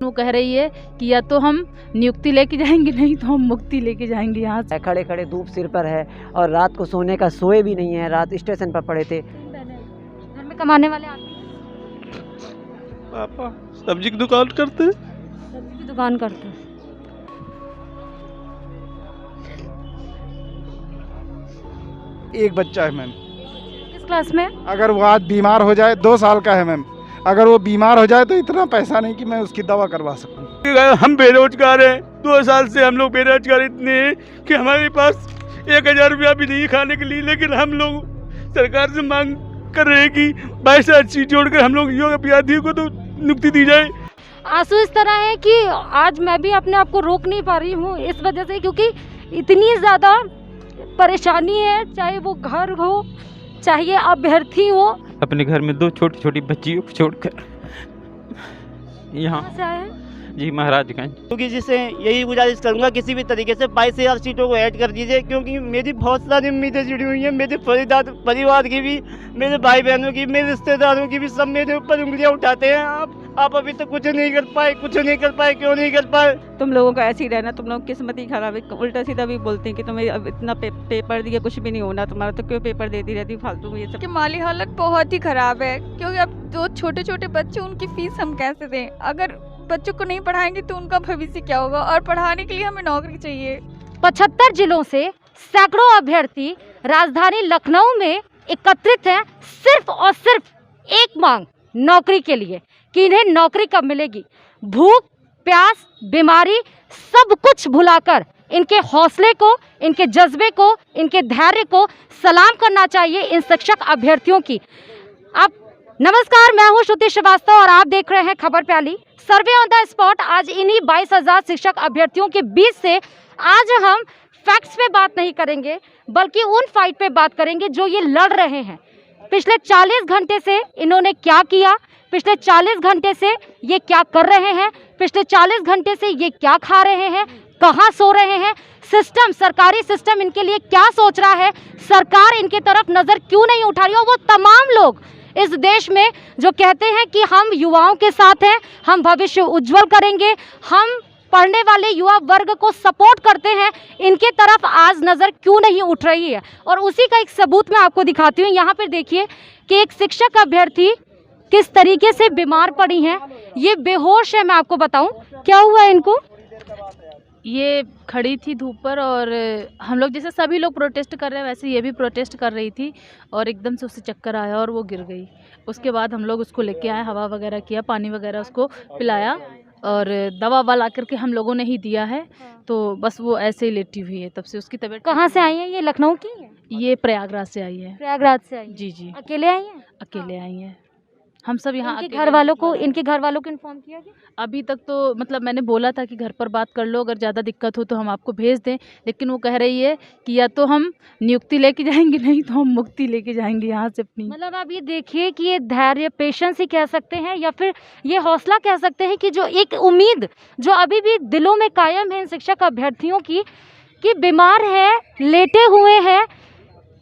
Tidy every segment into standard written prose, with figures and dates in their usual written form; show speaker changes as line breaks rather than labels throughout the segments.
वो कह रही है कि या तो हम नियुक्ति लेके जाएंगे, नहीं तो हम मुक्ति लेके जाएंगे यहाँ से।
खड़े खड़े धूप सिर पर है और रात को सोने का सोए भी नहीं है, रात स्टेशन पर पड़े थे।
घर में कमाने वाले आदमी
पापा सब्जी की दुकान करते हैं।
सब्जी की दुकान करते हैं।
एक बच्चा है मैम।
किस क्लास में?
अगर वो आज बीमार हो जाए, 2 साल का है मैम, अगर वो बीमार हो जाए तो इतना पैसा नहीं कि मैं उसकी दवा करवा सकूं।
हम बेरोजगार हैं, 2 साल से हम लोग बेरोजगार इतने हैं कि हमारे पास 1000 रुपया भी नहीं खाने के लिए। लेकिन हम लोग सरकार से मांग कर रहे हैं कि 22 सीट जोड़कर हम लोग योग अभ्यर्थियों को तो नियुक्ति दी जाए।
आंसू इस तरह है कि आज मैं भी अपने आप को रोक नहीं पा रही हूँ इस वजह से, क्योंकि इतनी ज़्यादा परेशानी है, चाहे वो घर हो चाहे अभ्यर्थी हो।
अपने घर में 2 छोटी छोटी बच्चियों को छोड़कर यहाँ
से आए
जी महाराजगंज।
क्योंकि जिससे यही गुजारिश करूंगा किसी भी तरीके से 22,000 सीटों को ऐड कर दीजिए, क्योंकि मेरी बहुत सारी उम्मीदें जुड़ी हुई हैं, मेरे परिवार की भी, मेरे भाई बहनों की, मेरे रिश्तेदारों की भी। सब मेरे ऊपर उंगलियां उठाते हैं। आप अभी तक कुछ नहीं कर पाए, क्यों नहीं कर पाए?
तुम लोगों का ऐसे ही रहना, तुम लोग किस्मत ही खराब है। उल्टा सीधा भी बोलते हैं कि तुम्हें अब इतना पेपर दिया, कुछ भी नहीं होना तुम्हारा, तो क्यों पेपर देती रहती फालतू में। ये सब
कि माली हालत बहुत ही खराब है, क्योंकि अब जो छोटे छोटे बच्चे, उनकी फीस हम कैसे दें? अगर बच्चों को नहीं पढ़ाएंगे तो उनका भविष्य क्या होगा? और पढ़ाने के लिए हमें नौकरी चाहिए।
75 जिलों से सैकड़ों अभ्यर्थी राजधानी लखनऊ में एकत्रित हैं, सिर्फ और सिर्फ एक मांग, नौकरी के लिए, कि इन्हें नौकरी कब मिलेगी। भूख, प्यास, बीमारी सब कुछ भुलाकर इनके हौसले को, इनके जज्बे को, इनके धैर्य को सलाम करना चाहिए इन शिक्षक अभ्यर्थियों की। आप नमस्कार, मैं हूं श्रुति श्रीवास्तव और आप देख रहे हैं खबर प्याली, सर्वे ऑन द स्पॉट। आज इन्हीं 22,000 शिक्षक अभ्यर्थियों के बीच से आज हम फैक्ट्स पे बात नहीं करेंगे, बल्कि उन फाइट पे बात करेंगे जो ये लड़ रहे हैं। पिछले 40 घंटे से इन्होंने क्या किया, पिछले 40 घंटे से ये क्या कर रहे हैं, पिछले 40 घंटे से ये क्या खा रहे हैं, कहाँ सो रहे हैं, सिस्टम, सरकारी सिस्टम इनके लिए क्या सोच रहा है, सरकार इनकी तरफ नज़र क्यों नहीं उठा रही। और वो तमाम लोग इस देश में जो कहते हैं कि हम युवाओं के साथ हैं, हम भविष्य उज्जवल करेंगे, हम पढ़ने वाले युवा वर्ग को सपोर्ट करते हैं, इनके तरफ आज नज़र क्यों नहीं उठ रही है। और उसी का एक सबूत मैं आपको दिखाती हूँ। यहाँ पर देखिए कि एक शिक्षक अभ्यर्थी किस तरीके से बीमार पड़ी हैं, ये बेहोश है। मैं आपको बताऊं क्या हुआ है इनको।
ये खड़ी थी धूप पर और हम लोग जैसे सभी लोग प्रोटेस्ट कर रहे हैं वैसे ये भी प्रोटेस्ट कर रही थी और एकदम से उसे चक्कर आया और वो गिर गई। उसके बाद हम लोग उसको लेके आए, हवा वगैरह किया, पानी वगैरह उसको पिलाया और दवा ला करके हम लोगों ने ही दिया है। तो बस वो ऐसे ही लेटी हुई है, तब से उसकी तबीयत।
कहाँ से आई है ये? लखनऊ की है?
ये प्रयागराज से आई है।
प्रयागराज से आई?
जी जी।
अकेले आई हैं?
अकेले आई हैं। हम सब यहाँ
इनके घर वालों को इन्फॉर्म किया गया?
अभी तक तो मतलब मैंने बोला था कि घर पर बात कर लो, अगर ज़्यादा दिक्कत हो तो हम आपको भेज दें, लेकिन वो कह रही है कि या तो हम नियुक्ति लेके जाएंगे, नहीं तो हम मुक्ति लेके जाएंगे यहाँ से अपनी।
मतलब आप ये देखिए कि ये धैर्य, पेशेंस ही कह सकते हैं या फिर ये हौसला कह सकते हैं कि जो एक उम्मीद जो अभी भी दिलों में कायम है इन शिक्षक अभ्यर्थियों की, कि बीमार है, लेटे हुए हैं,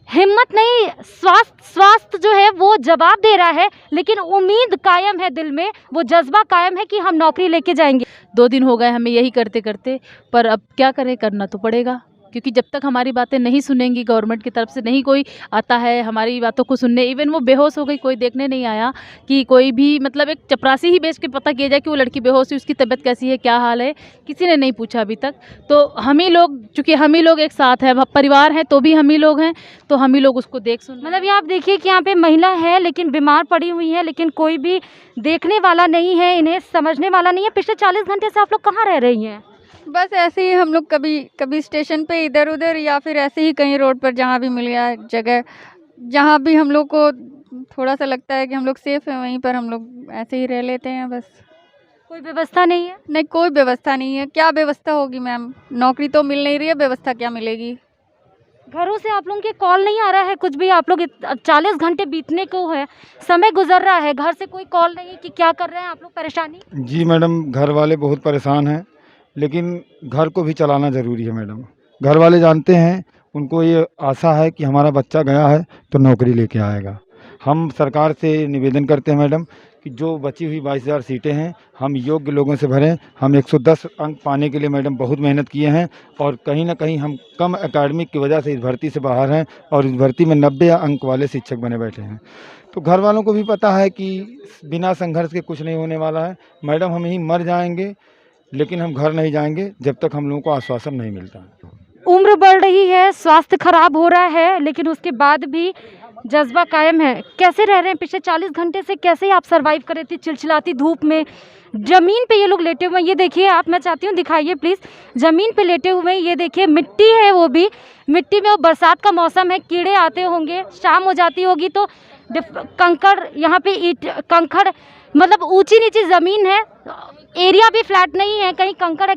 हिम्मत नहीं, स्वास्थ्य जो है वो जवाब दे रहा है, लेकिन उम्मीद कायम है दिल में, वो जज्बा कायम है कि हम नौकरी लेके जाएंगे।
2 दिन हो गए हमें यही करते करते, पर अब क्या करें, करना तो पड़ेगा, क्योंकि जब तक हमारी बातें नहीं सुनेंगी, गवर्नमेंट की तरफ से नहीं कोई आता है हमारी बातों को सुनने। इवन वो बेहोश हो गई, कोई देखने नहीं आया कि कोई भी, मतलब एक चपरासी ही बेच के पता किया जाए कि वो लड़की बेहोश हुई, उसकी तबीयत कैसी है, क्या हाल है, किसी ने नहीं पूछा अभी तक। तो हम ही लोग, चूँकि हम ही लोग एक साथ हैं, परिवार हैं तो भी हम ही लोग हैं, तो हम ही लोग उसको देख सुन।
मतलब ये आप देखिए कि यहाँ पे महिला है लेकिन बीमार पड़ी हुई है, लेकिन कोई भी देखने वाला नहीं है, इन्हें समझने वाला नहीं है। पिछले 40 घंटे से आप लोग कहाँ रह रही हैं?
बस ऐसे ही हम लोग कभी स्टेशन पे इधर उधर, या फिर ऐसे ही कहीं रोड पर जहाँ भी मिल गया जगह, जहाँ भी हम लोग को थोड़ा सा लगता है कि हम लोग सेफ हैं, वहीं पर हम लोग ऐसे ही रह लेते हैं। बस
कोई व्यवस्था नहीं है?
नहीं, कोई व्यवस्था नहीं है। क्या व्यवस्था होगी मैम? नौकरी तो मिल नहीं रही है, व्यवस्था क्या मिलेगी?
घरों से आप लोगों के कॉल नहीं आ रहा है कुछ भी? आप लोग 40 घंटे बीतने को है, समय गुजर रहा है, घर से कोई कॉल नहीं कि क्या कर रहे हैं आप लोग? परेशानी?
जी मैडम, घर वाले बहुत परेशान हैं, लेकिन घर को भी चलाना ज़रूरी है मैडम। घर वाले जानते हैं, उनको ये आशा है कि हमारा बच्चा गया है तो नौकरी लेके आएगा, हम सरकार से निवेदन करते हैं मैडम कि जो बची हुई 22,000 सीटें हैं हम योग्य लोगों से भरें। हम 110 अंक पाने के लिए मैडम बहुत मेहनत किए हैं और कहीं ना कहीं हम कम एकेडमिक की वजह से इस भर्ती से बाहर हैं और इस भर्ती में 90 अंक वाले शिक्षक बने बैठे हैं। तो घर वालों को भी पता है कि बिना संघर्ष के कुछ नहीं होने वाला है। मैडम हम यहीं मर जाएंगे लेकिन हम घर नहीं जाएंगे जब तक हम लोगों को आश्वासन नहीं मिलता।
उम्र बढ़ रही है, स्वास्थ्य खराब हो रहा है, लेकिन उसके बाद भी जज्बा कायम है। कैसे रह रहे हैं पिछले 40 घंटे से? कैसे आप सरवाइव कर रहे थे चिलचिलाती धूप में? ज़मीन पे ये लोग लेटे हुए हैं, ये देखिए आप, मैं चाहती हूँ दिखाइए प्लीज़। ज़मीन पे लेटे हुए हैं, ये देखिए मिट्टी है, वो भी मिट्टी में। वो बरसात का मौसम है, कीड़े आते होंगे, शाम हो जाती होगी तो कंकड़ यहाँ पे ईट कंकड़, मतलब ऊंची नीची ज़मीन है, एरिया भी फ्लैट नहीं है, कहीं कंकड़ है,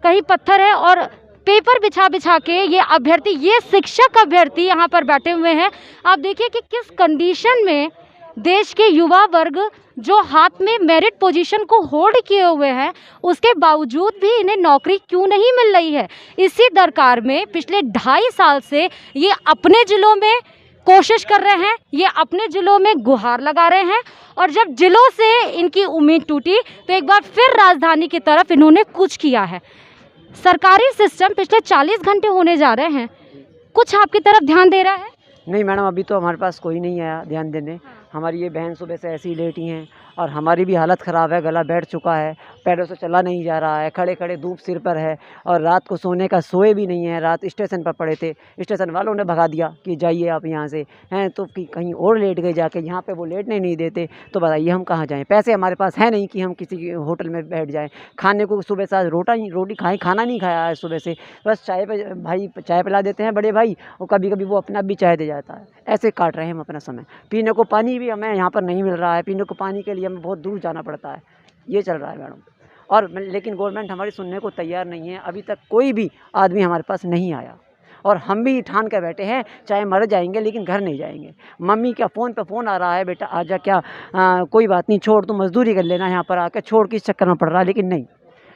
कहीं पत्थर है, और पेपर बिछा बिछा के ये अभ्यर्थी, ये शिक्षक अभ्यर्थी यहाँ पर बैठे हुए हैं। आप देखिए कि किस कंडीशन में देश के युवा वर्ग जो हाथ में मेरिट पोजीशन को होल्ड किए हुए हैं, उसके बावजूद भी इन्हें नौकरी क्यों नहीं मिल रही है। इसी दरकार में पिछले 2.5 साल से ये अपने ज़िलों में कोशिश कर रहे हैं, ये अपने ज़िलों में गुहार लगा रहे हैं, और जब ज़िलों से इनकी उम्मीद टूटी तो एक बार फिर राजधानी की तरफ इन्होंने कुछ किया है। सरकारी सिस्टम पिछले 40 घंटे होने जा रहे हैं, कुछ आपकी तरफ ध्यान दे रहा है?
नहीं मैडम, अभी तो हमारे पास कोई नहीं आया ध्यान देने। हमारी ये बहन सुबह से ऐसी लेटी हैं और हमारी भी हालत ख़राब है, गला बैठ चुका है, पैरों से चला नहीं जा रहा है, खड़े खड़े धूप सिर पर है, और रात को सोने का सोए भी नहीं है। रात स्टेशन पर पड़े थे, स्टेशन वालों ने भगा दिया कि जाइए आप यहाँ से हैं, तो कि कहीं और लेट गए जाके। यहाँ पे वो लेटने नहीं देते, तो बताइए हम कहाँ जाएँ? पैसे हमारे पास है नहीं कि हम किसी होटल में बैठ जाएँ। खाने को सुबह से आज रोटी खाई, खाना नहीं खाया है सुबह से, बस चाय पे भाई चाय पिला देते हैं बड़े भाई, और कभी कभी वो अपना भी चाय दे जाता है। ऐसे काट रहे हैं हम अपना समय। पीने को पानी भी हमें यहाँ पर नहीं मिल रहा है, पीने को पानी के लिए हमें बहुत दूर जाना पड़ता है। ये चल रहा है मैडम, और लेकिन गवर्नमेंट हमारी सुनने को तैयार नहीं है। अभी तक कोई भी आदमी हमारे पास नहीं आया, और हम भी ठान कर बैठे हैं चाहे मर जाएंगे लेकिन घर नहीं जाएंगे। मम्मी क्या फ़ोन पे फ़ोन आ रहा है, बेटा आजा, क्या कोई बात नहीं, छोड़, तू मजदूरी कर लेना, यहाँ पर आकर छोड़, किस चक्कर में पड़ रहा है। लेकिन नहीं,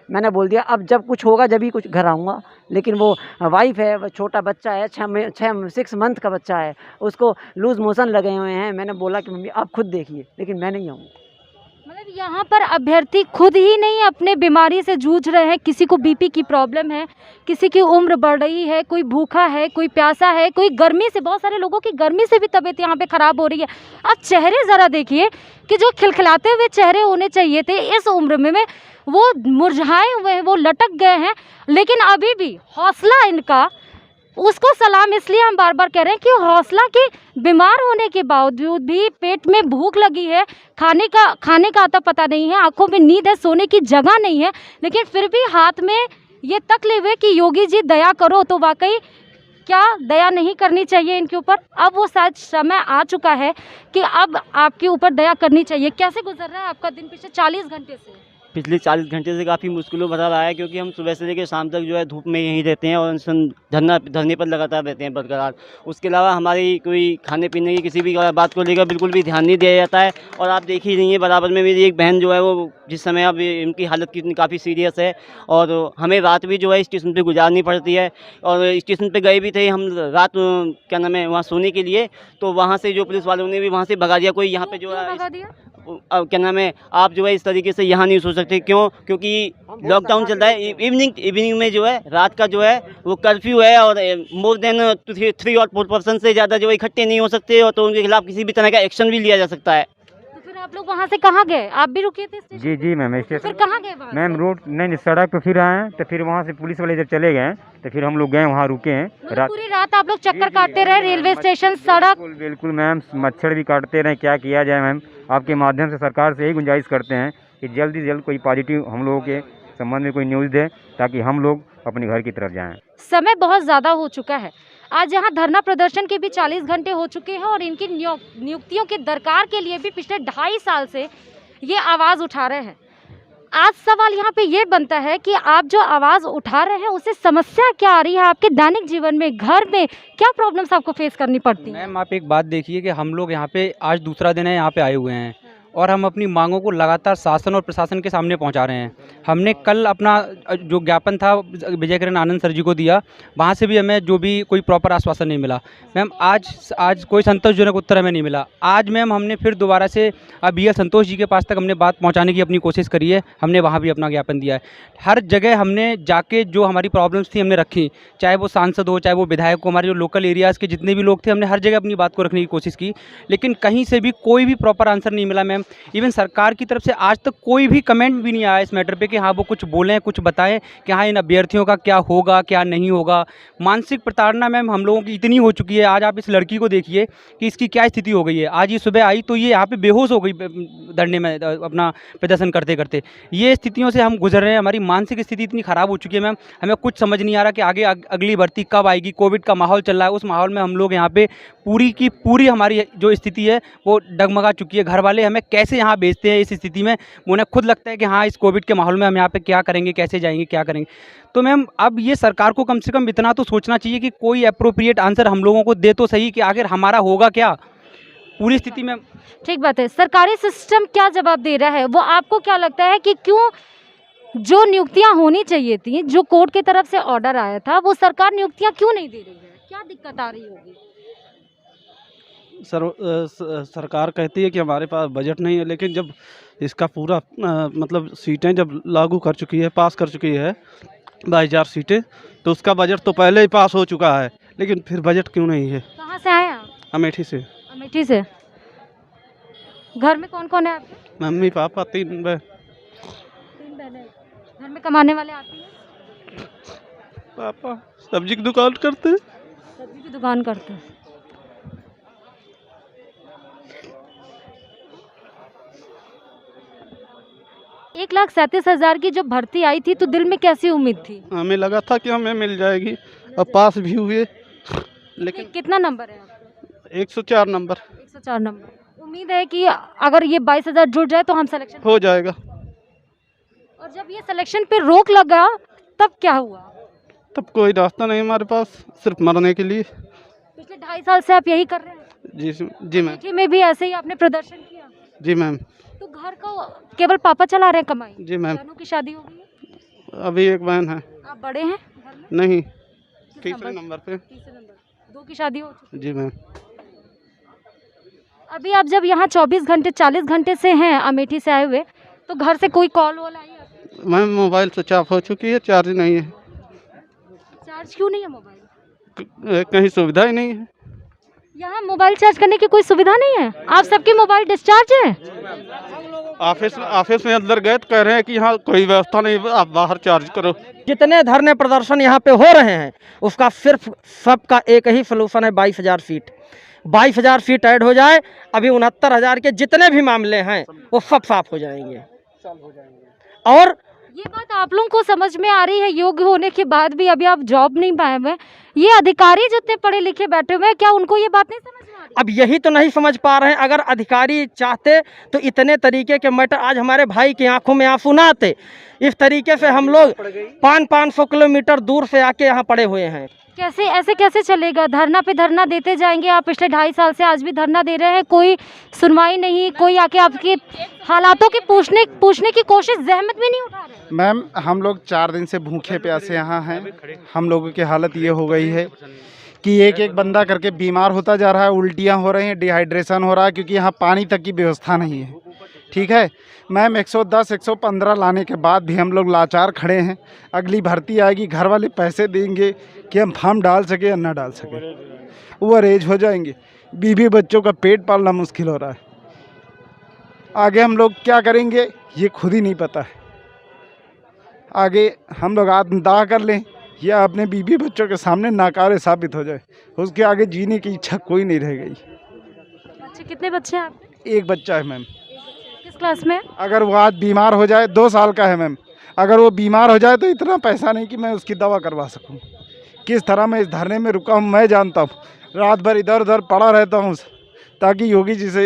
मैंने बोल दिया अब जब कुछ होगा जब ही कुछ घर आऊँगा। लेकिन वो वाइफ है, वो छोटा बच्चा है, 6 मंथ का बच्चा है, उसको लूज़ मोशन लगे हुए हैं। मैंने बोला कि मम्मी आप खुद देखिए, लेकिन मैं नहीं आऊँगा।
मतलब यहाँ पर अभ्यर्थी खुद ही नहीं अपने बीमारी से जूझ रहे हैं। किसी को बीपी की प्रॉब्लम है, किसी की उम्र बढ़ रही है, कोई भूखा है, कोई प्यासा है, कोई गर्मी से, बहुत सारे लोगों की गर्मी से भी तबीयत यहाँ पे ख़राब हो रही है। आप चेहरे ज़रा देखिए कि जो खिलखिलाते हुए चेहरे होने चाहिए थे इस उम्र में वो मुरझाए हुए हैं, वो लटक गए हैं। लेकिन अभी भी हौसला इनका, उसको सलाम इसलिए हम बार बार कह रहे हैं कि हौसला के बीमार होने के बावजूद भी पेट में भूख लगी है, खाने का आता पता नहीं है, आंखों में नींद है, सोने की जगह नहीं है, लेकिन फिर भी हाथ में ये तक लिए हुए कि योगी जी दया करो। तो वाकई क्या दया नहीं करनी चाहिए इनके ऊपर? अब वो शायद समय आ चुका है कि अब आपके ऊपर दया करनी चाहिए। कैसे गुजर रहा है आपका दिन पिछले 40 घंटे से?
पिछले 40 घंटे से काफ़ी मुश्किलों भरा रहा है, क्योंकि हम सुबह से लेकर शाम तक जो है धूप में यहीं रहते हैं और धरने पर लगातार रहते हैं बरकरार। उसके अलावा हमारी कोई खाने पीने की किसी भी बात को लेकर बिल्कुल भी ध्यान नहीं दिया जाता है। और आप देख ही रही हैं, बराबर में मेरी एक बहन जो है वो जिस समय अब इनकी हालत कितनी काफ़ी सीरियस है, और हमें रात भी जो है स्टेशन पर गुजारनी पड़ती है। और स्टेशन पर गए भी थे हम रात, क्या नाम है, वहाँ सोने के लिए, तो वहाँ से जो पुलिस वालों ने भी वहाँ से भगा दिया। कोई यहाँ पर जो है क्या नाम है, आप जो है इस तरीके से यहाँ नहीं सो सकते। क्यों? क्योंकि लॉकडाउन चल रहा है। इवनिंग में जो है रात का जो है वो कर्फ्यू है, और मोर देन 3 और 4 पर्सन से ज़्यादा जो है इकट्ठे नहीं हो सकते, और तो उनके खिलाफ किसी भी तरह का एक्शन भी लिया जा सकता है।
तो फिर आप लोग वहाँ से कहाँ गए? आप भी रुके थे स्टेशन?
जी मैम,
फिर कहाँ गए?
मैम रोड नहीं, सड़क पे फिर आए हैं, तो फिर वहाँ से पुलिस वाले जब चले गए तो फिर हम लोग गए वहाँ रुके हैं।
पूरी रात आप लोग चक्कर काटते रहे, रेलवे स्टेशन, सड़क?
बिल्कुल मैम, मच्छर भी काटते रहे। क्या किया जाए मैम, आपके माध्यम से सरकार से यही गुंजाइश करते हैं कि जल्द से जल्द कोई पॉजिटिव हम लोगों के संबंध में कोई न्यूज़ दे, ताकि हम लोग अपने घर की तरफ जाएं।
समय बहुत ज़्यादा हो चुका है। आज यहाँ धरना प्रदर्शन के भी 40 घंटे हो चुके हैं, और इनकी नियुक्तियों के दरकार के लिए भी पिछले 2.5 साल से ये आवाज़ उठा रहे हैं। आज सवाल यहाँ पे ये बनता है कि आप जो आवाज़ उठा रहे हैं उससे समस्या क्या आ रही है आपके दैनिक जीवन में, घर में क्या प्रॉब्लम्स आपको फेस करनी पड़ती है?
मैम आप एक बात देखिए कि हम लोग यहाँ पे आज दूसरा दिन है यहाँ पे आए हुए हैं, और हम अपनी मांगों को लगातार शासन और प्रशासन के सामने पहुंचा रहे हैं। हमने कल अपना जो ज्ञापन था विजय किरण आनंद सर जी को दिया, वहां से भी हमें जो भी कोई प्रॉपर आश्वासन नहीं मिला। मैम आज कोई संतोषजनक उत्तर हमें नहीं मिला। आज मैम हमने फिर दोबारा से अब BL संतोष जी के पास तक हमने बात पहुँचाने की अपनी कोशिश करी है। हमने वहाँ भी अपना ज्ञापन दिया है। हर जगह हमने जाके जो हमारी प्रॉब्लम्स थी हमने रखी, चाहे वो सांसद हो, चाहे वो विधायक हो, हमारे जो लोकल एरियाज़ के जितने भी लोग थे, हमने हर जगह अपनी बात को रखने की कोशिश की, लेकिन कहीं से भी कोई भी प्रॉपर आंसर नहीं मिला मैम। इवन सरकार की तरफ से आज तक कोई भी कमेंट भी नहीं आया इस मैटर पे कि हाँ वो कुछ बोलें, कुछ बताएं कि हाँ इन अभ्यर्थियों का क्या होगा क्या नहीं होगा। मानसिक प्रताड़ना मैम हम लोगों की इतनी हो चुकी है। आज आप इस लड़की को देखिए कि इसकी क्या स्थिति हो गई है। आज ये सुबह आई तो ये यहाँ पे बेहोश हो गई धरने में अपना प्रदर्शन करते करते। ये स्थितियों से हम गुजर रहे हैं। हमारी मानसिक स्थिति इतनी ख़राब हो चुकी है मैम, हमें कुछ समझ नहीं आ रहा कि आगे अगली भर्ती कब आएगी। कोविड का माहौल चल रहा है, उस माहौल में हम लोग यहाँ पे पूरी की पूरी हमारी जो स्थिति है वो डगमगा चुकी है। घर वाले हमें कैसे यहाँ भेजते हैं इस स्थिति में, उन्हें खुद लगता है कि हाँ इस कोविड के माहौल में हम यहाँ पे क्या करेंगे, कैसे जाएंगे, क्या करेंगे। तो मैम अब ये सरकार को कम से कम इतना तो सोचना चाहिए कि कोई अप्रोप्रिएट आंसर हम लोगों को दे तो सही कि आखिर हमारा होगा क्या पूरी स्थिति में।
ठीक बात है, सरकारी सिस्टम क्या जवाब दे रहा है? वो आपको क्या लगता है कि क्यों जो नियुक्तियां होनी चाहिए थी, जो कोर्ट की तरफ से ऑर्डर आया था, वो सरकार नियुक्तियां क्यों नहीं दे रही है? क्या दिक्कत आ रही होगी?
सरकार कहती है कि हमारे पास बजट नहीं है, लेकिन जब इसका पूरा मतलब सीटें जब लागू कर चुकी है, पास कर चुकी है 22,000 सीटें, तो उसका बजट तो पहले ही पास हो चुका है, लेकिन फिर बजट क्यों नहीं है?
कहाँ से आए आप?
अमेठी से।
अमेठी से। घर में कौन कौन है आपके?
मम्मी पापा 3 बहन।
3 बहनें। घर में कमाने वाले आती हैं?
पापा सब्जी की दुकान करते हैं।
सब्जी की दुकान करते हैं। एक 1,37,000 की जब भर्ती आई थी तो दिल में कैसी उम्मीद थी?
हमें लगा था कि हमें मिल जाएगी, और पास भी हुए, लेकिन
कितना नंबर है आपका?
104 नंबर।
104 नंबर। उम्मीद है कि अगर ये 22,000 जुड़ जाए तो हम सिलेक्शन
हो जाएगा।
और जब ये सिलेक्शन पे रोक लगा तब क्या हुआ?
तब कोई रास्ता नहीं हमारे पास, सिर्फ मरने के लिए।
पिछले 2.5 साल से आप यही कर रहे हैं?
जी मैम।
अमेठी में भी ऐसे ही आपने प्रदर्शन किया?
जी मैम।
तो घर का केवल पापा चला रहे हैं कमाई?
जी मैम।
बहनों की शादी हो गई है?
अभी एक बहन है।
आप बड़े हैं घर में?
नहीं, तीसरे नंबर पे।
तीसरे नंबर। 2 की शादी हो चुकी है?
जी मैम।
अभी आप जब यहाँ 24 घंटे 40 घंटे से हैं अमेठी से आए हुए, तो घर से कोई कॉल वॉल आई है?
मैम मोबाइल स्विच ऑफ हो चुकी है, चार्ज नहीं है।
चार्ज क्यों नहीं है मोबाइल?
कहीं सुविधा ही नहीं है।
यहाँ मोबाइल चार्ज करने की कोई सुविधा नहीं है? आप सबके मोबाइल डिस्चार्ज है?
ऑफिस में अंदर गए तो कह रहे हैं कि यहाँ कोई व्यवस्था नहीं, आप बाहर चार्ज करो।
जितने धरने प्रदर्शन यहाँ पे हो रहे हैं उसका सिर्फ सबका एक ही सलूशन है, 22,000 सीट। 22,000 सीट ऐड हो जाए, अभी 69,000 के जितने भी मामले हैं वो सब साफ हो जाएंगे। और
ये बात आप लोगों को समझ में आ रही है? योग्य होने के बाद भी अभी आप जॉब नहीं पाए हुए, ये अधिकारी जितने पढ़े लिखे बैठे हुए हैं, क्या उनको ये बात नहीं समझ में आ रही?
अब यही तो नहीं समझ पा रहे हैं। अगर अधिकारी चाहते तो इतने तरीके के मैटर आज हमारे भाई की आंखों में आंसू ना आते। इस तरीके से हम लोग 500 किलोमीटर दूर से आके यहाँ पड़े हुए हैं।
कैसे ऐसे कैसे चलेगा? धरना पे धरना देते जाएंगे आप। पिछले 2.5 साल से आज भी धरना दे रहे हैं, कोई सुनवाई नहीं, कोई आके आपके हालातों की पूछने की कोशिश जहमत भी नहीं उठा रहे।
मैम हम लोग 4 दिन से भूखे प्यासे यहाँ हैं। हम लोगों की हालत ये हो गई है कि एक एक बंदा करके बीमार होता जा रहा है, उल्टियाँ हो रही हैं, डिहाइड्रेशन हो रहा है, क्योंकि यहाँ पानी तक की व्यवस्था नहीं है। ठीक है मैम, 110 115 लाने के बाद भी हम लोग लाचार खड़े हैं। अगली भर्ती आएगी, घर वाले पैसे देंगे कि हम फॉर्म डाल सके या ना डाल सके, ओवर एज हो जाएंगे, बीवी बच्चों का पेट पालना मुश्किल हो रहा है। आगे हम लोग क्या करेंगे ये खुद ही नहीं पता है। आगे हम लोग आत्मदाह कर लें या अपने बीवी बच्चों के सामने नाकारे साबित हो जाए, उसके आगे जीने की इच्छा कोई नहीं रह गई।
बच्चे कितने बच्चे हैं आपके?
एक बच्चा है मैम।
किस क्लास में?
अगर वो आज बीमार हो जाए, 2 साल का है मैम, अगर वो बीमार हो जाए तो इतना पैसा नहीं कि मैं उसकी दवा करवा सकूं। किस तरह मैं इस धरने में रुका हूं मैं जानता हूं। रात भर इधर उधर पड़ा रहता हूं ताकि योगी जी से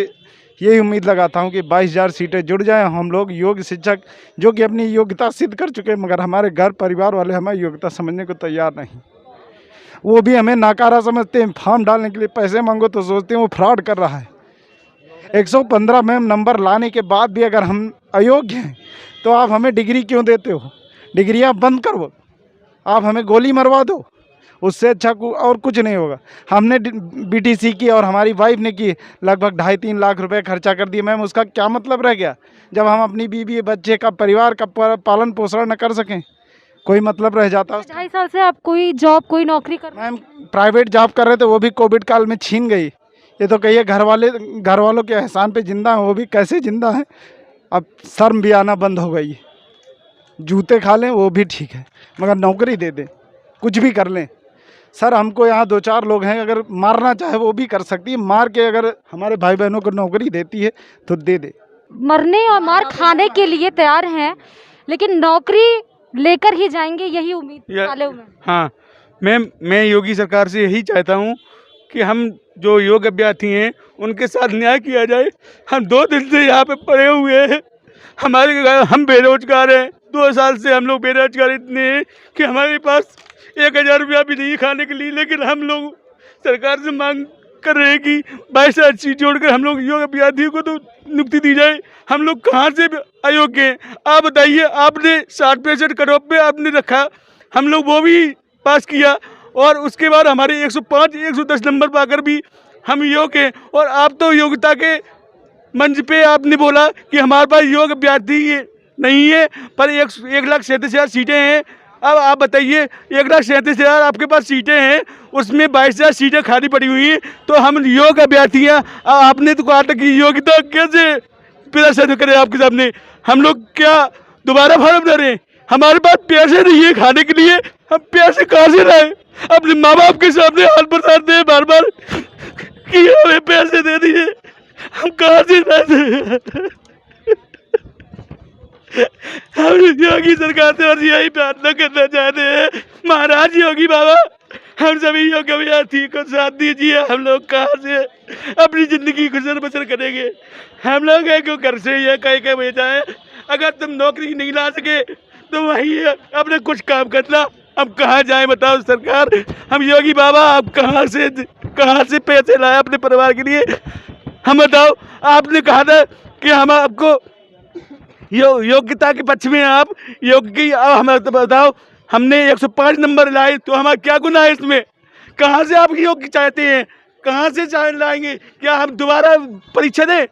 यही उम्मीद लगाता हूं कि 22,000 सीटें जुड़ जाएं। हम लोग योग्य शिक्षक जो कि अपनी योग्यता सिद्ध कर चुके हैं, मगर हमारे घर परिवार वाले हमारी योग्यता समझने को तैयार नहीं। वो भी हमें नाकारा समझते हैं। फॉर्म डालने के लिए पैसे मांगो तो सोचते हैं वो फ्रॉड कर रहा है। 115 मैम नंबर लाने के बाद भी अगर हम अयोग्य हैं तो आप हमें डिग्री क्यों देते हो? डिग्रियाँ बंद करो, आप हमें गोली मरवा दो, उससे अच्छा और कुछ नहीं होगा। हमने बीटीसी की और हमारी वाइफ ने की, लगभग 2.5-3 लाख रुपए खर्चा कर दिए मैम। उसका क्या मतलब रह गया जब हम अपनी बीवी बच्चे का परिवार का पालन पोषण न कर सकें? कोई मतलब रह जाता?
2.5 साल से आप कोई जॉब कोई नौकरी कर
मैम प्राइवेट जॉब कर रहे थे, वो भी कोविड काल में छीन गई। ये तो कहिए घर वालों के एहसान पे जिंदा हैं, वो भी कैसे जिंदा हैं? अब शर्म भी आना बंद हो गई। जूते खा लें वो भी ठीक है, मगर नौकरी दे दें, कुछ भी कर लें। सर हमको यहाँ 2-4 लोग हैं, अगर मारना चाहे वो भी कर सकती है, मार के अगर हमारे भाई बहनों को नौकरी देती है तो दे दे।
मरने और मार खाने के लिए तैयार हैं, लेकिन नौकरी लेकर ही जाएंगे, यही उम्मीद वाले में।
हाँ मैं योगी सरकार से यही चाहता हूँ कि हम जो योग अभ्यर्थी हैं उनके साथ न्याय किया जाए। हम 2 दिन से यहाँ पे पड़े हुए हैं, हम बेरोजगार हैं। 2 साल से हम लोग बेरोजगार इतने हैं कि हमारे पास 1000 रुपया भी नहीं खाने के लिए, लेकिन हम लोग सरकार से मांग कर रहे हैं कि 22,000 सीट जोड़कर हम लोग योग अभ्यर्थियों को तो नियुक्ति दी जाए। हम लोग कहाँ से अयोग्य हैं? आप बताइए, आपने 60-65 करोड़ पे आपने रखा, हम लोग वो भी पास किया और उसके बाद हमारे 105-110 नंबर पाकर भी हम योग्य हैं। और आप तो योग्यता के मंच पे आपने बोला कि हमारे पास योग अभ्यर्थी नहीं है, पर 1,37,000 सीटें हैं। अब आप बताइए, 1,37,000 आपके पास सीटें हैं, उसमें 22,000 सीटें खाली पड़ी हुई हैं, तो हम योग अभ्यर्थी हैं। आपने तो कहा था कि योग्यता कैसे प्रदर्शन करें आपके सामने? हम लोग क्या दोबारा फॉर्म भरें? हमारे पास पैसे नहीं है खाने के लिए, हम पैसे कहाँ से लाएं? अपने माँ बाप के सामने हाथ बताते हैं बार बार कि हमें पैसे दे दिए, हम कहाँ से लाएं? हम योगी सरकार से बस यही प्रार्थना करना चाहते हैं, महाराज योगी बाबा हम सभी योग अभ्यर्थी को साथ दीजिए। हम लोग कहाँ से अपनी ज़िंदगी गुजर बसर करेंगे? हम लोग क्यों घर से ये कह भेजा है, अगर तुम नौकरी नहीं ला सके तो वही अपने कुछ काम करना। हम कहाँ जाएं बताओ सरकार? हम योगी बाबा आप कहाँ से पैसे लाए अपने परिवार के लिए? हम बताओ, आपने कहा था कि हम आपको योग्यता के पक्ष में आप योग्य, अब हमें तो बताओ, हमने 105 नंबर लाए तो हमारा क्या गुनाह है इसमें? कहाँ से आप योग्य चाहते हैं? कहाँ से लाएंगे? क्या हम दोबारा परीक्षा दें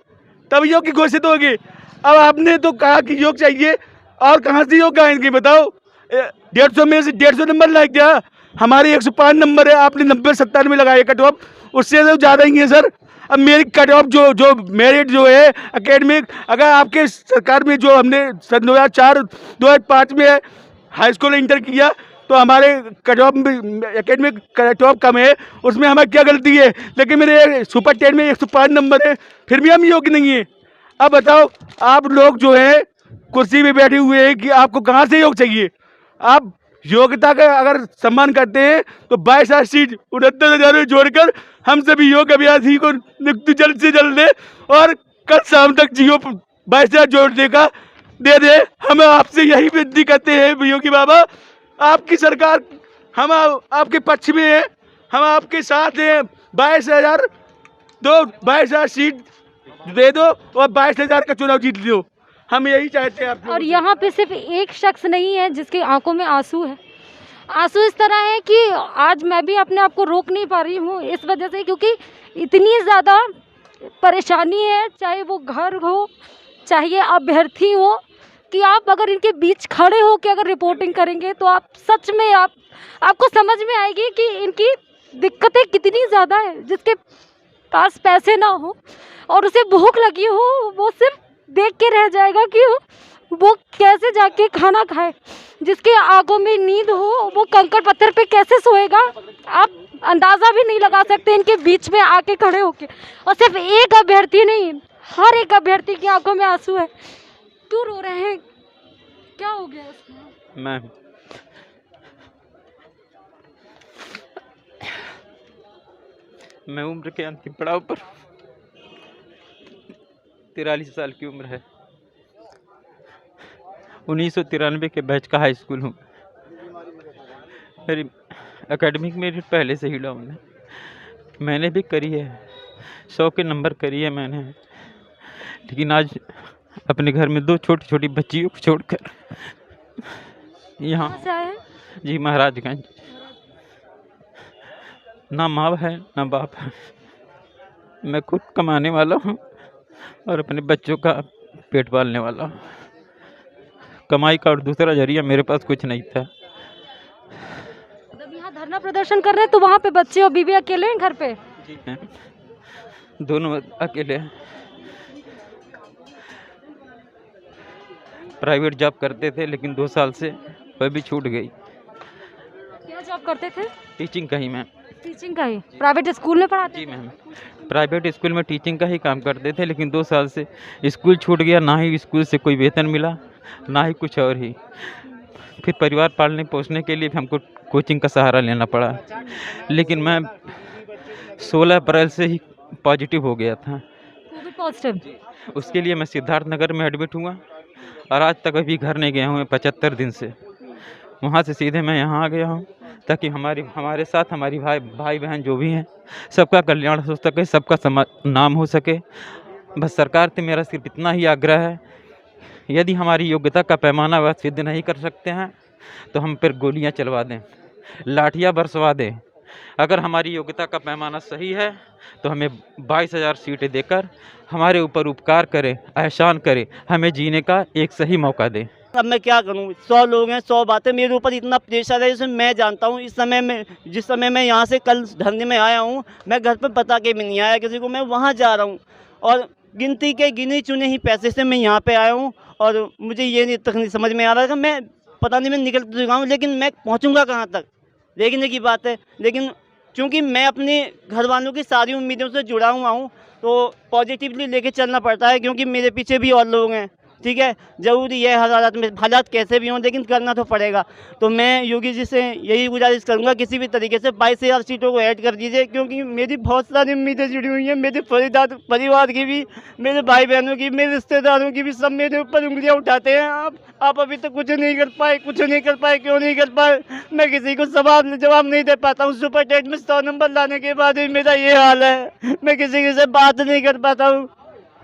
तब योग्य घोषित होंगे? अब आपने तो कहा कि योग चाहिए, और कहाँ से योग आएंगे बताओ? 150 में से 150 नंबर लाए क्या? हमारे 105 नंबर है, आपने 90-97 लगाए कट ऑफ, उससे तो ज़्यादा ही है सर। अब मेरी कट ऑफ जो मेरिट जो है एकेडमिक, अगर आपके सरकार में जो हमने सन 2004-2005 में हाई स्कूल इंटर किया तो हमारे cut off academic cut off कम है, उसमें हमारी क्या गलती है? लेकिन मेरे सुपर 10 में 105 नंबर है, फिर भी हम योग्य नहीं है। अब बताओ, आप लोग जो है कुर्सी में बैठे हुए हैं कि आपको कहाँ से योग चाहिए? आप योग्यता का अगर सम्मान करते हैं तो 22,000 सीट 69,000 में जोड़कर हम सभी योग अभ्यर्थी को नियुक्ति जल्द से जल्द दे, और कल शाम तक जियो 22,000 जोड़ने का दे दे। हम आपसे यही विनती करते हैं योगी बाबा, आपकी सरकार हम आपके पक्ष में है, हम आपके साथ हैं। 22,000 सीट दे दो और 22,000 का चुनाव जीत लो, हम यही चाहते हैं आप।
और यहाँ पे सिर्फ एक शख्स नहीं है जिसके आंखों में आंसू है। आंसू इस तरह है कि आज मैं भी अपने आप को रोक नहीं पा रही हूँ इस वजह से, क्योंकि इतनी ज़्यादा परेशानी है, चाहे वो घर हो चाहे अभ्यर्थी हो, कि आप अगर इनके बीच खड़े हो के अगर रिपोर्टिंग करेंगे तो आप सच में आपको समझ में आएगी कि इनकी दिक्कतें कितनी ज़्यादा है। जिसके पास पैसे ना हो और उसे भूख लगी हो, वो सिर्फ देख के रह जाएगा कि वो कैसे जाके खाना खाए। जिसके आंखों में नींद हो, वो कंकड़ पत्थर पे कैसे सोएगा, आप अंदाज़ा भी नहीं लगा सकते इनके बीच में आके खड़े होके। और सिर्फ एक अभ्यर्थी नहीं, हर एक अभ्यर्थी की आंखों में आंसू है। क्यों रो रहे हैं? क्या हो गया इसमें?
मैं उम्र के अंतिम पड़ाव पर, 43 साल की उम्र है, 1993 के बैच का हाई स्कूल हूँ। मेरी एकेडमिक मेरिट पहले से ही डाउन है, मैंने भी करी है, 100 के नंबर करी है मैंने, लेकिन आज अपने घर में 2 छोटी छोटी बच्चियों को छोड़कर यहाँ
कहाँ से आए हैं?
जी महाराजगंज। ना माँ है ना बाप है, मैं खुद कमाने वाला हूँ और अपने बच्चों का पेट पालने वाला हूँ। कमाई का और दूसरा जरिया मेरे पास कुछ नहीं था।
जब यहाँ धरना प्रदर्शन कर रहे हैं तो वहाँ पे बच्चे और बीवी अकेले हैं घर पे?
जी मैम, दोनों अकेले हैं। प्राइवेट जॉब करते थे लेकिन 2 साल से वह भी छूट गई।
क्या जॉब करते थे?
टीचिंग का ही मैम।
टीचिंग का ही? प्राइवेट स्कूल में पढ़ाते?
जी मैम, प्राइवेट स्कूल में टीचिंग का ही काम करते थे लेकिन 2 साल से स्कूल छूट गया। ना ही स्कूल से कोई वेतन मिला, ना ही कुछ और ही। फिर परिवार पालने पोसने के लिए भी हमको कोचिंग का सहारा लेना पड़ा। लेकिन मैं 16 अप्रैल से ही पॉजिटिव हो गया था।
Covid positive?
उसके लिए मैं सिद्धार्थ नगर में एडमिट हुआ और आज तक अभी घर नहीं गया हूँ 75 दिन से। वहाँ से सीधे मैं यहाँ आ गया हूँ ताकि हमारे साथ हमारी भाई बहन जो भी हैं सबका कल्याण हो सके, सबका नाम हो सके। बस सरकार से मेरा सिर्फ इतना ही आग्रह है, यदि हमारी योग्यता का पैमाना वह सिद्ध नहीं कर सकते हैं तो हम पर गोलियां चलवा दें, लाठियां बरसवा दें। अगर हमारी योग्यता का पैमाना सही है तो हमें 22,000 सीटें देकर हमारे ऊपर उपकार करें, एहसान करें, हमें जीने का एक सही मौका दें।
अब मैं क्या करूं, 100 लोग हैं, 100 बातें। मेरे ऊपर इतना प्रेशर है जिसे मैं जानता हूं। इस समय में जिस समय मैं यहाँ से कल धरने में आया हूं, मैं घर पर बता के भी नहीं आया किसी को। मैं वहाँ जा रहा हूँ और गिनती के गिने चुने ही पैसे से मैं यहाँ पे आया हूँ और मुझे ये तक नहीं समझ में आ रहा है कि मैं पता नहीं मैं निकल चुका हूँ लेकिन मैं पहुँचूँगा कहाँ तक, देखने की बात है। लेकिन चूँकि मैं अपने घर वालों की सारी उम्मीदों से जुड़ा हुआ हूँ तो पॉजिटिवली लेके चलना पड़ता है, क्योंकि मेरे पीछे भी और लोग हैं। ठीक है, ज़रूरी है हर हालात में, हालात कैसे भी हों लेकिन करना तो पड़ेगा। तो मैं योगी जी से यही गुजारिश करूंगा किसी भी तरीके से 22,000 सीटों को ऐड कर दीजिए, क्योंकि मेरी बहुत सारी उम्मीदें जुड़ी हुई हैं। मेरे परिवार की भी, मेरे भाई बहनों की, मेरे रिश्तेदारों की भी, सब मेरे ऊपर उंगलियां उठाते हैं। आप अभी तक कुछ नहीं कर पाए, क्यों नहीं कर पाए? मैं किसी को जवाब नहीं दे पाता हूँ। सुपर टेट में 100 नंबर लाने के बाद भी मेरा ये हाल है, मैं किसी से बात नहीं कर पाता हूँ।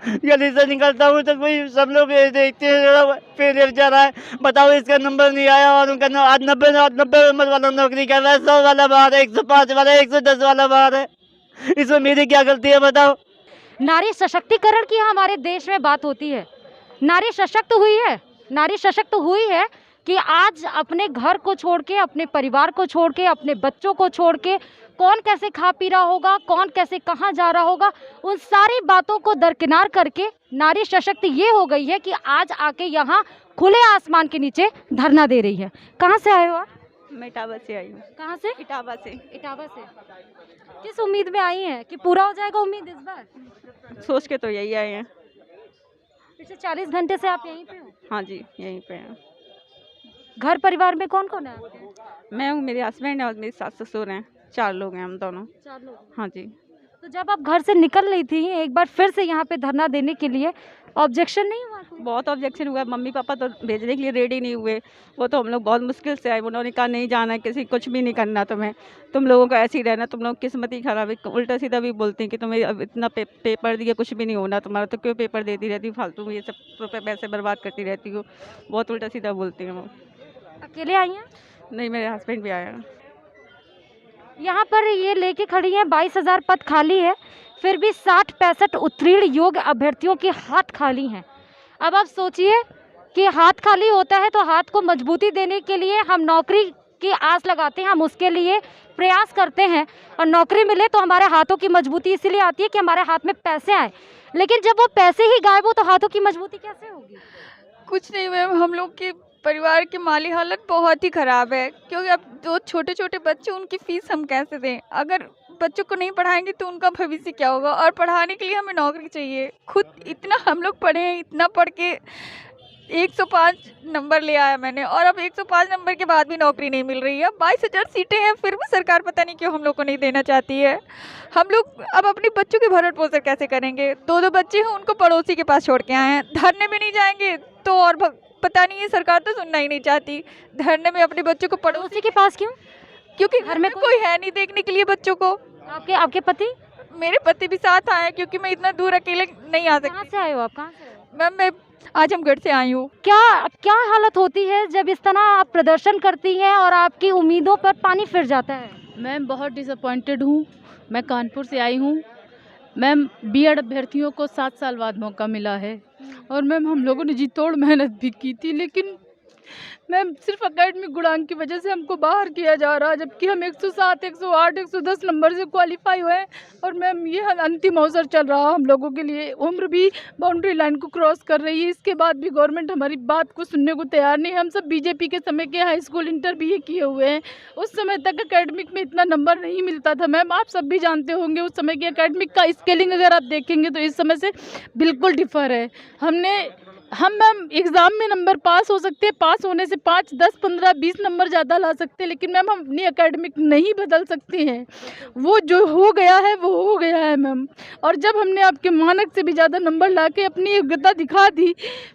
गली से निकलता हूँ तो कोई सब लोग देखते हैं फेलियर जा रहा है, बताओ इसका नंबर नहीं आया और उनका आज 90 नंबर वाला नौकरी कर रहा है, 100 वाला बाहर है, 105 वाला, 110 वाला बाहर है। इसमें मेरी क्या गलती है बताओ?
नारी सशक्तिकरण की हमारे देश में बात होती है। नारी सशक्त हुई है कि आज अपने घर को छोड़ के, अपने परिवार को छोड़ के, अपने बच्चों को छोड़ के, कौन कैसे खा पी रहा होगा, कौन कैसे कहाँ जा रहा होगा, उन सारी बातों को दरकिनार करके नारी सशक्त ये हो गई है कि आज आके यहाँ खुले आसमान के नीचे धरना दे रही है। कहाँ से आए हो आप?
मैं इटावा से आई हूँ।
कहाँ से?
इटावा से।
इटावा से। किस उम्मीद में आई हैं कि पूरा हो जाएगा उम्मीद इस बार?
सोच के तो यही आए हैं।
पिछले 40 घंटे से आप यहीं पे हो?
हाँ जी, यहीं पे हैं।
घर परिवार में कौन कौन है आपके?
मैं हूँ, मेरे हस्बैंड है और मेरे सास ससुर हैं। 4 लोग हैं हम दोनों।
4 लोग?
हाँ जी।
तो जब आप घर से निकल रही थी एक बार फिर से यहाँ पे धरना देने के लिए, ऑब्जेक्शन नहीं हुआ?
बहुत ऑब्जेक्शन हुआ। मम्मी पापा तो भेजने के लिए रेडी नहीं हुए। वो तो हम लोग बहुत मुश्किल से आए। उन्होंने कहा नहीं जाना है, किसी कुछ भी नहीं करना तुम्हें, तुम लोगों को ऐसे ही रहना, तुम लोग किस्मत ही खराब है। उल्टा सीधा भी बोलते हैं कि तुम्हें अब इतना पेपर दिए कुछ भी नहीं होना तुम्हारा, तो क्यों पेपर देती रहती हो फालतू, ये सब रुपये पैसे बर्बाद करती रहती हो। बहुत उल्टा सीधा बोलती हैं वो।
अकेले आई हैं?
नहीं, मेरे हस्बैंड भी आए हैं।
यहाँ पर ये लेके खड़ी हैं 22,000 पद खाली है, फिर भी 60-65 उत्तीर्ण योग्य अभ्यर्थियों के हाथ खाली हैं। अब आप सोचिए कि हाथ खाली होता है तो हाथ को मजबूती देने के लिए हम नौकरी की आस लगाते हैं, हम उसके लिए प्रयास करते हैं और नौकरी मिले तो हमारे हाथों की मजबूती इसीलिए आती है कि हमारे हाथ में पैसे आए। लेकिन जब वो पैसे ही गायब हो तो हाथों की मजबूती कैसे होगी?
कुछ नहीं मैम, हम लोग के परिवार की माली हालत बहुत ही ख़राब है, क्योंकि अब 2 छोटे छोटे बच्चे, उनकी फ़ीस हम कैसे दें? अगर बच्चों को नहीं पढ़ाएंगे तो उनका भविष्य क्या होगा? और पढ़ाने के लिए हमें नौकरी चाहिए। खुद इतना हम लोग पढ़े हैं, इतना पढ़ के 105 नंबर ले आया मैंने, और अब 105 नंबर के बाद भी नौकरी नहीं मिल रही है। 22,000 सीटें हैं, फिर भी सरकार पता नहीं क्यों हम लोग को नहीं देना चाहती है। हम लोग अब अपने बच्चों के भरण पोषण कैसे करेंगे? 2 बच्चे हैं, उनको पड़ोसी के पास छोड़ के आए हैं। धरने में नहीं जाएंगे तो और पता नहीं है, सरकार तो सुनना ही नहीं चाहती। धरने में अपने बच्चों को पड़ोसी
के पास क्यों?
क्योंकि घर में कोई है नहीं देखने के लिए बच्चों को।
आपके पति?
मेरे पति भी साथ आए हैं, क्योंकि मैं इतना दूर अकेले नहीं आ
कहाँ
सकती।
से आए हो आप? कहाँ से आए हो?
मैम मैं आजमगढ़ से आई हूँ।
क्या क्या हालत होती है जब इस तरह आप प्रदर्शन करती हैं और आपकी उम्मीदों पर पानी फिर जाता है?
मैम बहुत डिसअपॉइंटेड हूँ। मैं कानपुर से आई हूँ। मैम बीएड अभ्यर्थियों को 7 साल बाद मौका मिला है और मैम हम लोगों ने जी तोड़ मेहनत भी की थी, लेकिन मैम सिर्फ एकेडमिक गुणांक की वजह से हमको बाहर किया जा रहा है, जबकि हम 107, 108, 110 नंबर से क्वालिफाई हुए हैं। और मैम ये अंतिम अवसर चल रहा है हम लोगों के लिए। उम्र भी बाउंड्री लाइन को क्रॉस कर रही है, इसके बाद भी गवर्नमेंट हमारी बात को सुनने को तैयार नहीं है। हम सब बीजेपी के समय के हाई स्कूल इंटर BA किए हुए हैं। उस समय तक एकेडमिक में इतना नंबर नहीं मिलता था। मैम आप सब भी जानते होंगे उस समय की एकेडमिक का स्केलिंग अगर आप देखेंगे तो इस समय से बिल्कुल डिफर है। हम मैम एग्ज़ाम में नंबर पास हो सकते हैं, पास होने से 5, 10, 15, 20 नंबर ज़्यादा ला सकते हैं, लेकिन मैम हम अपनी एकेडमिक नहीं बदल सकते हैं। वो जो हो गया है वो हो गया है मैम। और जब हमने आपके मानक से भी ज़्यादा नंबर ला के अपनी योग्यता दिखा दी,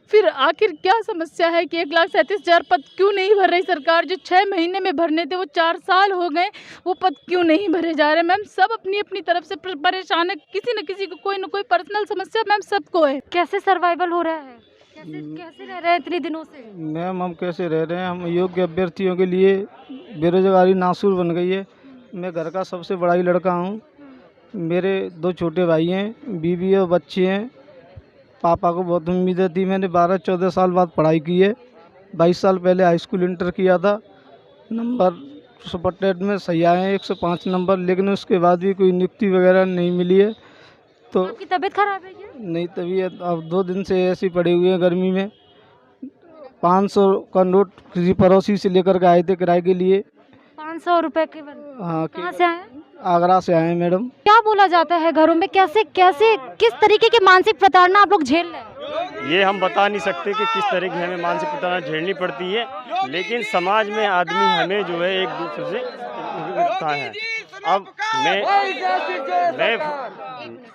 फिर आखिर क्या समस्या है कि 1,37,000 पद क्यों नहीं भर रही सरकार? जो 6 महीने में भरने थे वो 4 साल हो गए, वो पद क्यों नहीं भरे जा रहे? मैम सब अपनी अपनी तरफ से परेशान है, किसी न किसी को कोई न कोई पर्सनल समस्या मैम सबको है।
कैसे सर्वाइवल हो रहा है? कैसे रह रहे हैं इतने दिनों से?
मैम हम कैसे रह रहे हैं, हम योग्य अभ्यर्थियों के लिए बेरोजगारी नासूर बन गई है। मैं घर का सबसे बड़ा ही लड़का हूँ। मेरे 2 छोटे भाई हैं, बीवी और बच्चे हैं। पापा को बहुत उम्मीदें थी। मैंने 12-14 साल बाद पढ़ाई की है। 22 साल पहले हाई स्कूल इंटर किया था। नंबर सुपर टेट में सही आए हैं, 105 नंबर, लेकिन उसके बाद भी कोई नियुक्ति वगैरह नहीं मिली है। तो
आपकी तबीयत खराब है क्या?
नहीं, तबीयत अब 2 दिन से ऐसी पड़ी हुई है गर्मी में। 500 का नोट किसी पड़ोसी से लेकर के आए थे किराए के लिए।
500 रुपए के?
हाँ,
कहाँ से आए हैं?
आगरा से आए हैं मैडम।
क्या बोला जाता है घरों में? कैसे कैसे किस तरीके की मानसिक प्रताड़ना आप लोग झेल रहे हैं?
ये हम बता नहीं सकते कि किस तरह की हमें मानसिक प्रताड़ना झेलनी पड़ती है, लेकिन समाज में आदमी हमें जो है एक दूसरे से मिलता है। अब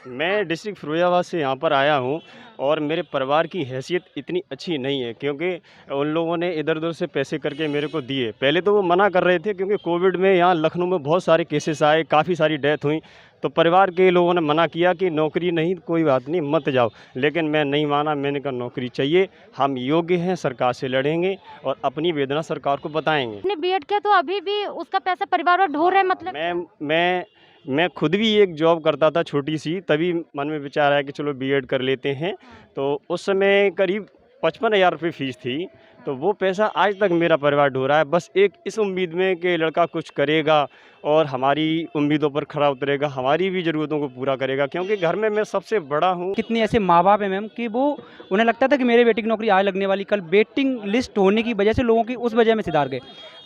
मैं डिस्ट्रिक्ट फिरोजाबाद से यहाँ पर आया हूँ और मेरे परिवार की हैसियत इतनी अच्छी नहीं है, क्योंकि उन लोगों ने इधर उधर से पैसे करके मेरे को दिए। पहले तो वो मना कर रहे थे, क्योंकि कोविड में यहाँ लखनऊ में बहुत सारे केसेस आए, काफ़ी सारी डेथ हुई, तो परिवार के लोगों ने मना किया कि नौकरी नहीं, कोई बात नहीं, मत जाओ। लेकिन मैं नहीं माना, मैंने कहा नौकरी चाहिए, हम योग्य हैं, सरकार से लड़ेंगे और अपनी वेदना सरकार को बताएंगे।
आपने बीएड किया तो अभी भी उसका पैसा परिवार वाले ढो रहे हैं मतलब?
मैं खुद भी एक जॉब करता था छोटी सी, तभी मन में विचार आया कि चलो बीएड कर लेते हैं। तो उस समय करीब 55,000 रुपये फ़ीस थी, तो वो पैसा आज तक मेरा परिवार ढो रहा है, बस एक इस उम्मीद में कि लड़का कुछ करेगा और हमारी उम्मीदों पर खरा उतरेगा, हमारी भी ज़रूरतों को पूरा करेगा, क्योंकि घर में मैं सबसे बड़ा हूँ।
कितने ऐसे माँ बाप हैं मैम कि वो उन्हें लगता था कि मेरे बेटे की नौकरी आज लगने वाली, कल वेटिंग लिस्ट होने की वजह से लोगों की उस वजह में सिधार गए।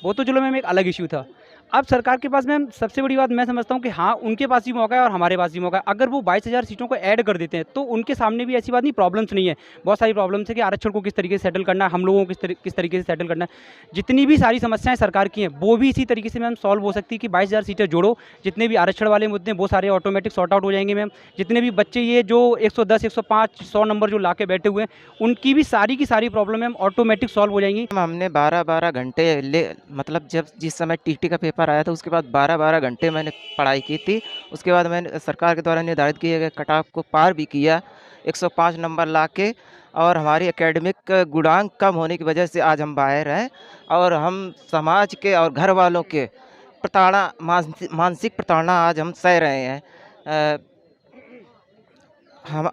वो तो चलो मैम एक अलग इशू था। अब सरकार के पास मैम सबसे बड़ी बात मैं समझता हूँ कि हाँ, उनके पास भी मौका है और हमारे पास भी मौका है। अगर वो 22,000 सीटों को ऐड कर देते हैं तो उनके सामने भी ऐसी बात नहीं, प्रॉब्लम्स नहीं है, बहुत सारी प्रॉब्लम्स है कि आरक्षण को किस तरीके से सेटल करना है, हम लोगों को किस तरीके से सेटल करना है। जितनी भी सारी समस्याएं सरकार की हैं वो भी इसी तरीके से मैम सॉल्व हो सकती है कि 22,000 सीटें जोड़ो, जितने भी आरक्षण वाले मुद्दे वो सारे ऑटोमेटिक सॉर्ट आउट हो जाएंगे मैम। जितने भी बच्चे ये जो 110, 105, 100 नंबर जो ला के बैठे हुए हैं उनकी भी सारी की सारी प्रॉब्लम मैम ऑटोमेटिक सॉल्व हो जाएंगी।
हमने 12-12 घंटे मतलब जब जिस समय टीटी का पेपर आया था उसके बाद 12-12 घंटे मैंने पढ़ाई की थी। उसके बाद मैंने सरकार के द्वारा निर्धारित किए गए कट ऑफ को पार भी किया 105 नंबर लाके, और हमारी एकेडमिक गुणांक कम होने की वजह से आज हम बाहर हैं और हम समाज के और घर वालों के मानसिक प्रताड़ना आज हम सह रहे हैं।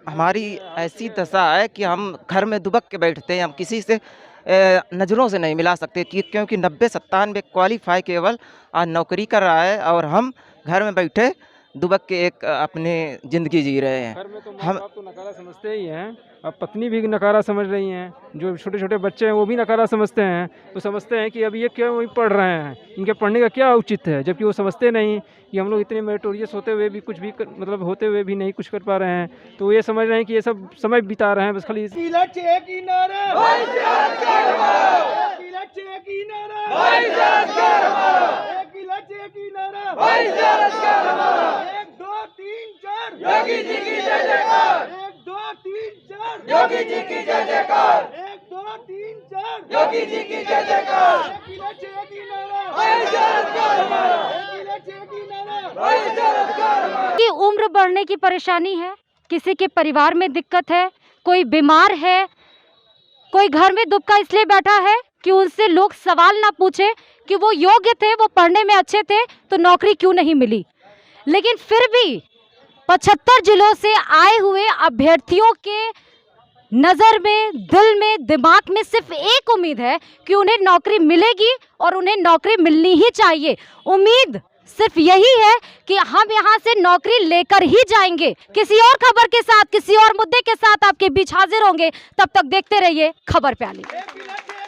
हमारी ऐसी दशा है कि हम घर में दुबक के बैठते हैं, हम किसी से नज़रों से नहीं मिला सकते, क्योंकि 90-97 क्वालिफाई केवल आज नौकरी कर रहा है और हम घर में बैठे दुबक के एक अपनी ज़िंदगी जी रहे हैं।
घर में तो माँ बाप तो नकारा समझते ही हैं, अब पत्नी भी नकारा समझ रही हैं, जो छोटे छोटे बच्चे हैं वो भी नकारा समझते हैं। वो समझते हैं कि अब ये क्यों वहीं पढ़ रहे हैं, इनके पढ़ने का क्या औचित्य है, जबकि वो समझते नहीं कि हम लोग इतने मेरिटोरियस होते हुए भी कुछ भी मतलब होते हुए भी नहीं कुछ कर पा रहे हैं। तो ये समझ रहे हैं कि ये सब समय बिता रहे हैं बस खाली।
योगी जी की जय जयकार, 1 2 3 4 योगी जी की जय जयकार, 1 2 3 4 योगी जी की जय जयकार।
कि उम्र बढ़ने की परेशानी है, किसी के परिवार में दिक्कत है, कोई बीमार है, कोई घर में दुबका इसलिए बैठा है कि उनसे लोग सवाल ना पूछे कि वो योग्य थे, वो पढ़ने में अच्छे थे, तो नौकरी क्यों नहीं मिली। लेकिन फिर भी 75 जिलों से आए हुए अभ्यर्थियों के नज़र में, दिल में, दिमाग में सिर्फ एक उम्मीद है कि उन्हें नौकरी मिलेगी और उन्हें नौकरी मिलनी ही चाहिए। उम्मीद सिर्फ यही है कि हम यहाँ से नौकरी लेकर ही जाएंगे। किसी और खबर के साथ, किसी और मुद्दे के साथ आपके बीच हाजिर होंगे। तब तक देखते रहिए खबर प्याली।